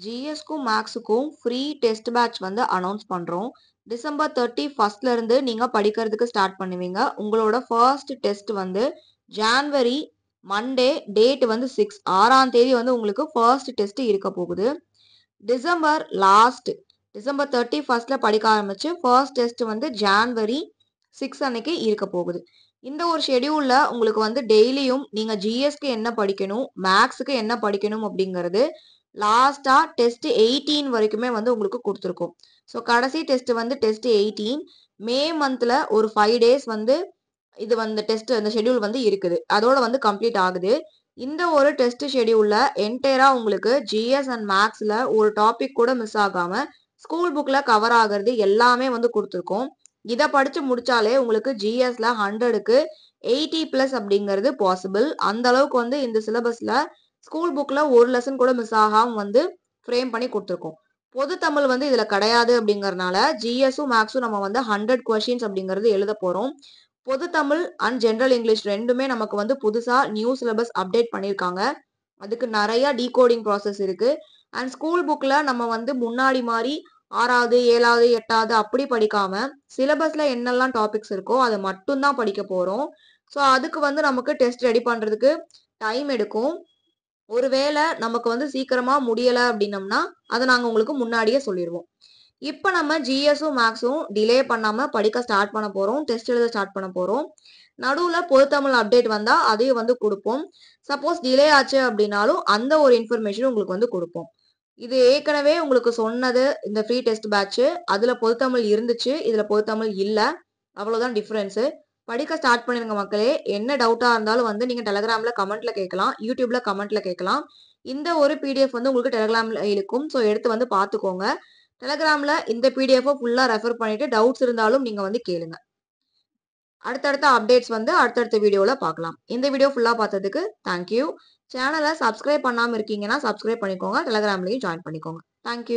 ஜிஎஸ்க்கும் மேக்ஸுக்கும் free test batch வந்து announce பண்ணுறோம். December 31 இருந்து நீங்கள் படிக்கிறதுக்கு ஸ்டார்ட் பண்ணுவீங்க. உங்களோட ஃபர்ஸ்ட் டெஸ்ட் வந்து ஜான்வரி மண்டே டேட் வந்து 6ஆம் தேதி வந்து உங்களுக்கு ஃபர்ஸ்ட் டெஸ்ட் இருக்க போகுது. டிசம்பர் 31 படிக்க ஆரம்பிச்சு ஃபர்ஸ்ட் டெஸ்ட் வந்து ஜான்வரி 6 அன்னைக்கு இருக்க போகுது. இந்த ஒரு ஷெடியூல்ல உங்களுக்கு வந்து டெய்லியும் நீங்க ஜிஎஸ்க்கு என்ன படிக்கணும், மேக்ஸுக்கு என்ன படிக்கணும் அப்படிங்கிறது லாஸ்டா டெஸ்ட் 18 வரைக்குமே வந்து உங்களுக்கு கொடுத்துருக்கோம். ஸோ கடைசி டெஸ்ட் வந்து டெஸ்ட் 18 மே மந்த்ல ஒரு 5 டேஸ் வந்து இது வந்து டெஸ்ட் அந்த ஷெடியூல் வந்து இருக்குது. அதோட வந்து கம்ப்ளீட் ஆகுது. இந்த ஒரு டெஸ்ட் ஷெடியூல்ல என்டையரா உங்களுக்கு ஜிஎஸ் அண்ட் மேக்ஸ்ல ஒரு டாபிக் கூட மிஸ் ஆகாம ஸ்கூல் புக்ல கவர் ஆகிறது எல்லாமே வந்து கொடுத்துருக்கோம். இதை படிச்சு முடிச்சாலே உங்களுக்கு ஜிஎஸ்ல 100க்கு 80+ அப்படிங்கிறது பாசிபிள். அந்த அளவுக்கு வந்து இந்த சிலபஸ்ல ஸ்கூல் புக்ல ஒரு லெசன் கூட மிஸ் ஆகாம வந்து ஃப்ரேம் பண்ணி கொடுத்துருக்கோம். பொது தமிழ் வந்து இதுல கிடையாது அப்படிங்கறதுனால ஜிஎஸும் மேக்ஸும் நம்ம வந்து 100 கொஸ்டின்ஸ் அப்படிங்கிறது எழுத போறோம். பொது தமிழ் அண்ட் ஜெனரல் இங்கிலீஷ் ரெண்டுமே நமக்கு வந்து புதுசா நியூ சிலபஸ் அப்டேட் பண்ணியிருக்காங்க. அதுக்கு நிறைய டீகோடிங் ப்ராசஸ் இருக்கு. அண்ட் ஸ்கூல் புக்ல நம்ம வந்து முன்னாடி மாதிரி 6வது 7வது 8வது அப்படி படிக்காம சிலபஸ்ல என்னெல்லாம் டாபிக்ஸ் இருக்கோ அதை மட்டும் தான் படிக்க போறோம். ஸோ அதுக்கு வந்து நமக்கு டெஸ்ட் ரெடி பண்றதுக்கு டைம் எடுக்கும். ஒருவேளை நமக்கு வந்து சீக்கிரமா முடியல அப்படின்னம்னா அதை நாங்க உங்களுக்கு முன்னாடியே சொல்லிடுவோம். இப்போ நம்ம ஜிஎஸும் மேக்ஸும் டிலே பண்ணாம படிக்க ஸ்டார்ட் பண்ண போறோம். டெஸ்ட் எழுத ஸ்டார்ட் பண்ண போறோம். நடுவுல பொதுத்தமிழ் அப்டேட் வந்தா அதையும் வந்து கொடுப்போம். சப்போஸ் டிலே ஆச்சு அப்படின்னாலும் அந்த ஒரு இன்ஃபர்மேஷன் உங்களுக்கு வந்து கொடுப்போம். இது ஏற்கனவே உங்களுக்கு சொன்னது இந்த ஃப்ரீ டெஸ்ட் பேட்ச். அதுல பொதுத்தமிழ் இருந்துச்சு, இதுல பொதுத்தமிழ் இல்ல. அவ்வளவுதான் டிஃபரன்ஸ். படிக்க ஸ்டார்ட் பண்ணிருங்க மக்களே. என்ன டவுட்டா இருந்தாலும் வந்து நீங்க டெலகிராம்ல கமெண்ட்ல கேட்கலாம், யூடியூப்ல கமெண்ட்ல கேட்கலாம். இந்த ஒரு பிடிஎஃப் வந்து உங்களுக்கு டெலகிராம்ல இருக்கும். ஸோ எடுத்து வந்து பார்த்துக்கோங்க. டெலகிராம்ல இந்த பிடிஎஃப் ஃபுல்லா ரெஃபர் பண்ணிட்டு டவுட்ஸ் இருந்தாலும் நீங்க வந்து கேளுங்க. அடுத்தடுத்த அப்டேட்ஸ் வந்து அடுத்தடுத்த வீடியோல பார்க்கலாம். இந்த வீடியோ ஃபுல்லா பார்த்ததுக்கு தேங்க்யூ. சேனலை சப்ஸ்கிரைப் பண்ணாம இருக்கீங்கன்னா சப்ஸ்கிரைப் பண்ணிக்கோங்க. டெலகிராம்லயும் ஜாயின் பண்ணிக்கோங்க. தேங்க்யூ.